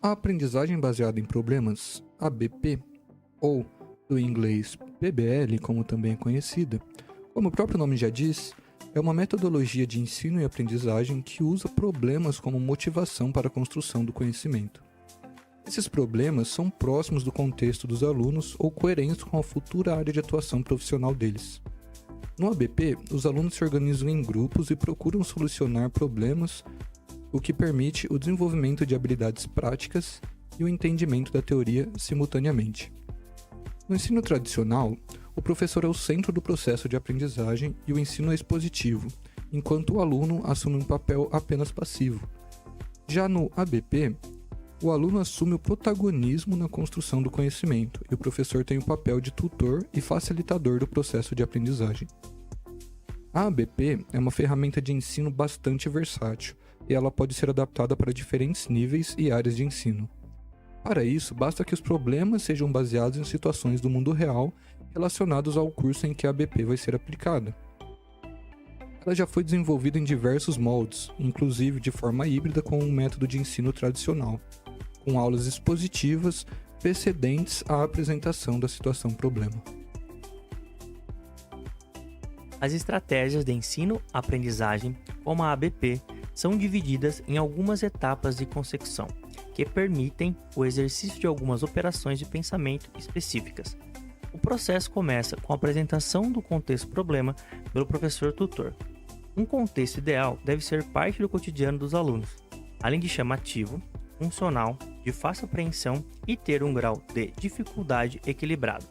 A aprendizagem baseada em problemas, ABP, ou do inglês PBL, como também é conhecida, como o próprio nome já diz, é uma metodologia de ensino e aprendizagem que usa problemas como motivação para a construção do conhecimento. Esses problemas são próximos do contexto dos alunos ou coerentes com a futura área de atuação profissional deles. No ABP, os alunos se organizam em grupos e procuram solucionar problemas, o que permite o desenvolvimento de habilidades práticas e o entendimento da teoria simultaneamente. No ensino tradicional, o professor é o centro do processo de aprendizagem e o ensino é expositivo, enquanto o aluno assume um papel apenas passivo. Já no ABP, o aluno assume o protagonismo na construção do conhecimento e o professor tem o papel de tutor e facilitador do processo de aprendizagem. A ABP é uma ferramenta de ensino bastante versátil e ela pode ser adaptada para diferentes níveis e áreas de ensino. Para isso, basta que os problemas sejam baseados em situações do mundo real relacionados ao curso em que a ABP vai ser aplicada. Ela já foi desenvolvida em diversos moldes, inclusive de forma híbrida com um método de ensino tradicional, com aulas expositivas precedentes à apresentação da situação-problema. As estratégias de ensino-aprendizagem, como a ABP, são divididas em algumas etapas de consecução, que permitem o exercício de algumas operações de pensamento específicas. O processo começa com a apresentação do contexto-problema pelo professor tutor. Um contexto ideal deve ser parte do cotidiano dos alunos, além de chamativo, funcional, de fácil apreensão e ter um grau de dificuldade equilibrado.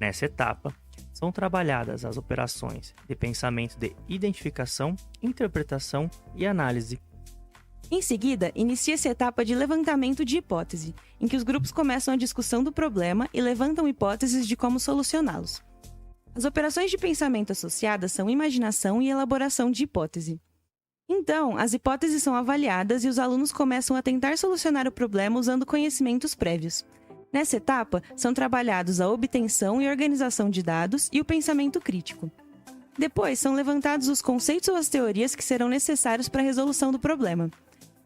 Nessa etapa, são trabalhadas as operações de pensamento de identificação, interpretação e análise. Em seguida, inicia-se a etapa de levantamento de hipótese, em que os grupos começam a discussão do problema e levantam hipóteses de como solucioná-los. As operações de pensamento associadas são imaginação e elaboração de hipótese. Então, as hipóteses são avaliadas e os alunos começam a tentar solucionar o problema usando conhecimentos prévios. Nessa etapa, são trabalhados a obtenção e organização de dados e o pensamento crítico. Depois, são levantados os conceitos ou as teorias que serão necessários para a resolução do problema.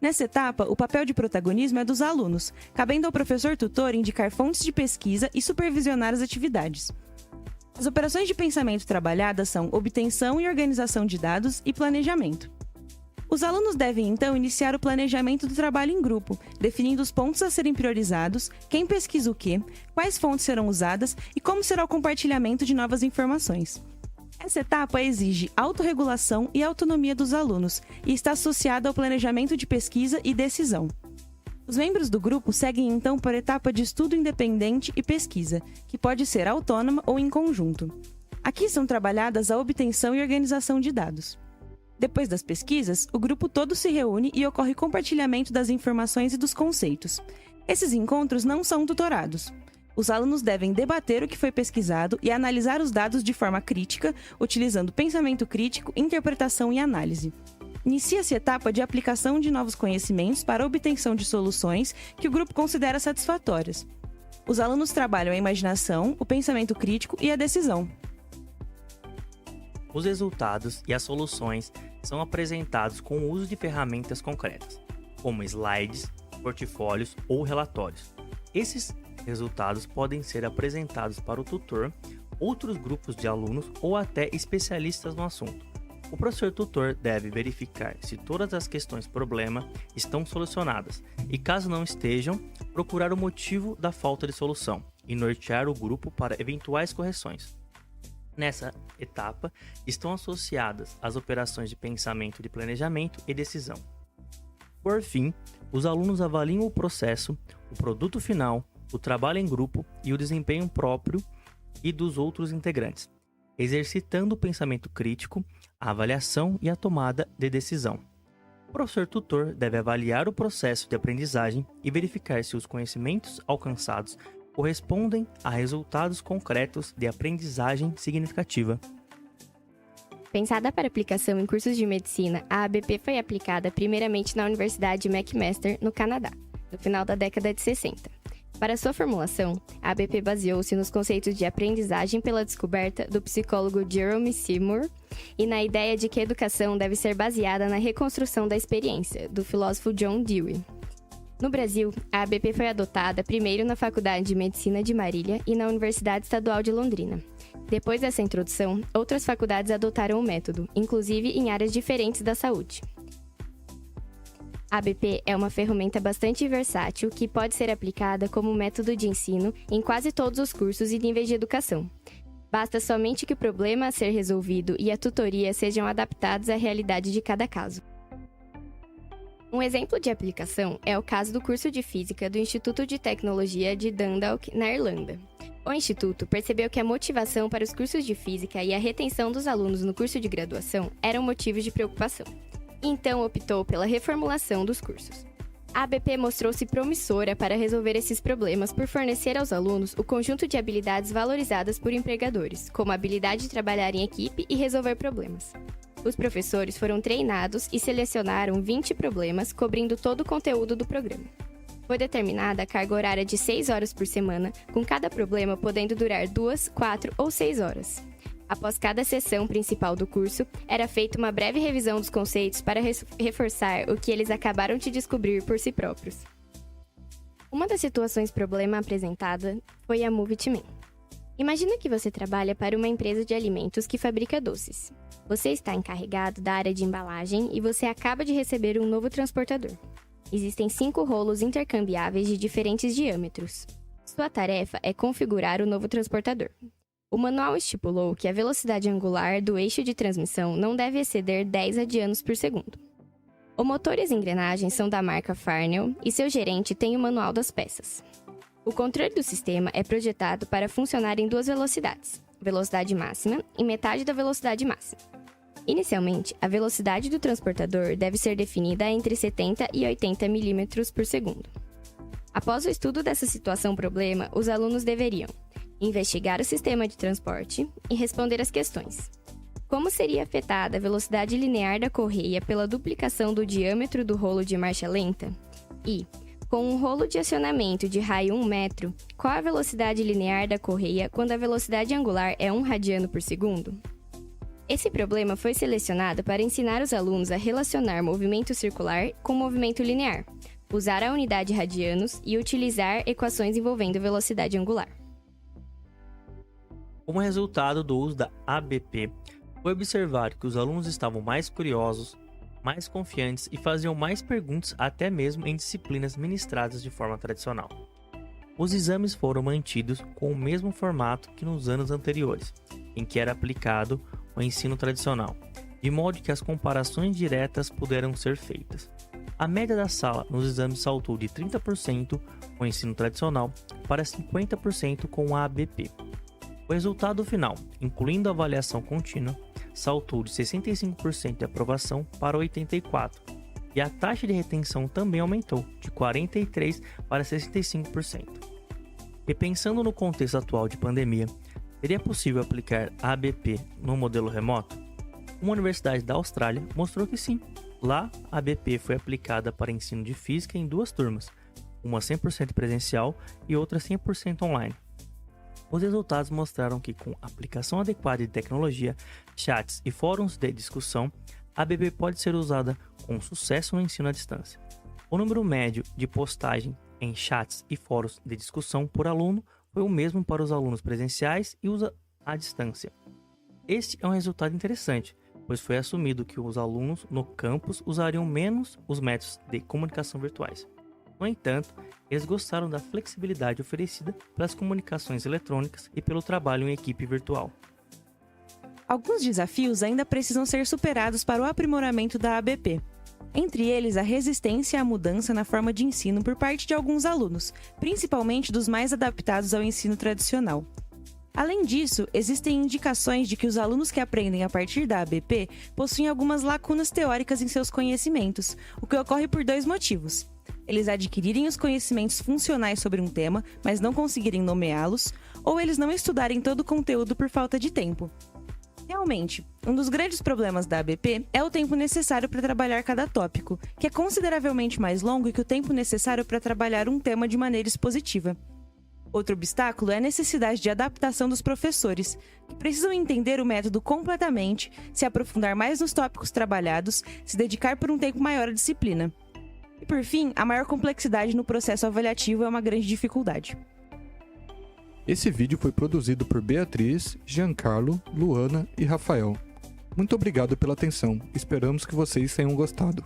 Nessa etapa, o papel de protagonismo é dos alunos, cabendo ao professor tutor indicar fontes de pesquisa e supervisionar as atividades. As operações de pensamento trabalhadas são obtenção e organização de dados e planejamento. Os alunos devem, então, iniciar o planejamento do trabalho em grupo, definindo os pontos a serem priorizados, quem pesquisa o quê, quais fontes serão usadas e como será o compartilhamento de novas informações. Essa etapa exige autorregulação e autonomia dos alunos e está associada ao planejamento de pesquisa e decisão. Os membros do grupo seguem então para a etapa de estudo independente e pesquisa, que pode ser autônoma ou em conjunto. Aqui são trabalhadas a obtenção e organização de dados. Depois das pesquisas, o grupo todo se reúne e ocorre compartilhamento das informações e dos conceitos. Esses encontros não são tutorados. Os alunos devem debater o que foi pesquisado e analisar os dados de forma crítica, utilizando pensamento crítico, interpretação e análise. Inicia-se a etapa de aplicação de novos conhecimentos para a obtenção de soluções que o grupo considera satisfatórias. Os alunos trabalham a imaginação, o pensamento crítico e a decisão. Os resultados e as soluções são apresentados com o uso de ferramentas concretas, como slides, portfólios ou relatórios. Esses resultados podem ser apresentados para o tutor, outros grupos de alunos ou até especialistas no assunto. O professor tutor deve verificar se todas as questões problema estão solucionadas e, caso não estejam, procurar o motivo da falta de solução e nortear o grupo para eventuais correções. Nessa etapa, estão associadas as operações de pensamento de planejamento e decisão. Por fim, os alunos avaliam o processo, o produto final, o trabalho em grupo e o desempenho próprio e dos outros integrantes, exercitando o pensamento crítico, a avaliação e a tomada de decisão. O professor tutor deve avaliar o processo de aprendizagem e verificar se os conhecimentos alcançados correspondem a resultados concretos de aprendizagem significativa. Pensada para aplicação em cursos de medicina, a ABP foi aplicada primeiramente na Universidade McMaster, no Canadá, no final da década de 60. Para sua formulação, a ABP baseou-se nos conceitos de aprendizagem pela descoberta do psicólogo Jerome Seymour e na ideia de que a educação deve ser baseada na reconstrução da experiência, do filósofo John Dewey. No Brasil, a ABP foi adotada primeiro na Faculdade de Medicina de Marília e na Universidade Estadual de Londrina. Depois dessa introdução, outras faculdades adotaram o método, inclusive em áreas diferentes da saúde. A ABP é uma ferramenta bastante versátil que pode ser aplicada como método de ensino em quase todos os cursos e níveis de educação. Basta somente que o problema a ser resolvido e a tutoria sejam adaptados à realidade de cada caso. Um exemplo de aplicação é o caso do curso de Física do Instituto de Tecnologia de Dundalk, na Irlanda. O Instituto percebeu que a motivação para os cursos de Física e a retenção dos alunos no curso de graduação eram motivos de preocupação. Então optou pela reformulação dos cursos. A ABP mostrou-se promissora para resolver esses problemas por fornecer aos alunos o conjunto de habilidades valorizadas por empregadores, como a habilidade de trabalhar em equipe e resolver problemas. Os professores foram treinados e selecionaram 20 problemas, cobrindo todo o conteúdo do programa. Foi determinada a carga horária de 6 horas por semana, com cada problema podendo durar 2, 4 ou 6 horas. Após cada sessão principal do curso, era feita uma breve revisão dos conceitos para reforçar o que eles acabaram de descobrir por si próprios. Uma das situações problema apresentada foi a Move It Man. Imagina que você trabalha para uma empresa de alimentos que fabrica doces. Você está encarregado da área de embalagem e você acaba de receber um novo transportador. Existem 5 rolos intercambiáveis de diferentes diâmetros. Sua tarefa é configurar o novo transportador. O manual estipulou que a velocidade angular do eixo de transmissão não deve exceder 10 radianos por segundo. O motor e as engrenagens são da marca Farnell e seu gerente tem o manual das peças. O controle do sistema é projetado para funcionar em 2 velocidades, velocidade máxima e metade da velocidade máxima. Inicialmente, a velocidade do transportador deve ser definida entre 70 e 80 mm por segundo. Após o estudo dessa situação-problema, os alunos deveriam investigar o sistema de transporte e responder as questões. Como seria afetada a velocidade linear da correia pela duplicação do diâmetro do rolo de marcha lenta? E, com um rolo de acionamento de raio 1 metro, qual a velocidade linear da correia quando a velocidade angular é 1 radiano por segundo? Esse problema foi selecionado para ensinar os alunos a relacionar movimento circular com movimento linear, usar a unidade radianos e utilizar equações envolvendo velocidade angular. Como resultado do uso da ABP, foi observado que os alunos estavam mais curiosos, mais confiantes e faziam mais perguntas até mesmo em disciplinas ministradas de forma tradicional. Os exames foram mantidos com o mesmo formato que nos anos anteriores, em que era aplicado o ensino tradicional, de modo que as comparações diretas puderam ser feitas. A média da sala nos exames saltou de 30% com o ensino tradicional para 50% com a ABP. O resultado final, incluindo a avaliação contínua, saltou de 65% de aprovação para 84%, e a taxa de retenção também aumentou, de 43% para 65%. E pensando no contexto atual de pandemia, seria possível aplicar a ABP no modelo remoto? Uma universidade da Austrália mostrou que sim. Lá, a ABP foi aplicada para ensino de física em 2 turmas, uma 100% presencial e outra 100% online. Os resultados mostraram que, com aplicação adequada de tecnologia, chats e fóruns de discussão, a ABP pode ser usada com sucesso no ensino à distância. O número médio de postagem em chats e fóruns de discussão por aluno foi o mesmo para os alunos presenciais e os à distância. Este é um resultado interessante, pois foi assumido que os alunos no campus usariam menos os métodos de comunicação virtuais. No entanto, eles gostaram da flexibilidade oferecida pelas comunicações eletrônicas e pelo trabalho em equipe virtual. Alguns desafios ainda precisam ser superados para o aprimoramento da ABP. Entre eles, a resistência à mudança na forma de ensino por parte de alguns alunos, principalmente dos mais adaptados ao ensino tradicional. Além disso, existem indicações de que os alunos que aprendem a partir da ABP possuem algumas lacunas teóricas em seus conhecimentos, o que ocorre por 2 motivos. Eles adquirirem os conhecimentos funcionais sobre um tema, mas não conseguirem nomeá-los, ou eles não estudarem todo o conteúdo por falta de tempo. Realmente, um dos grandes problemas da ABP é o tempo necessário para trabalhar cada tópico, que é consideravelmente mais longo que o tempo necessário para trabalhar um tema de maneira expositiva. Outro obstáculo é a necessidade de adaptação dos professores, que precisam entender o método completamente, se aprofundar mais nos tópicos trabalhados, se dedicar por um tempo maior à disciplina. E por fim, a maior complexidade no processo avaliativo é uma grande dificuldade. Esse vídeo foi produzido por Beatriz, Giancarlo, Luana e Rafael. Muito obrigado pela atenção, esperamos que vocês tenham gostado.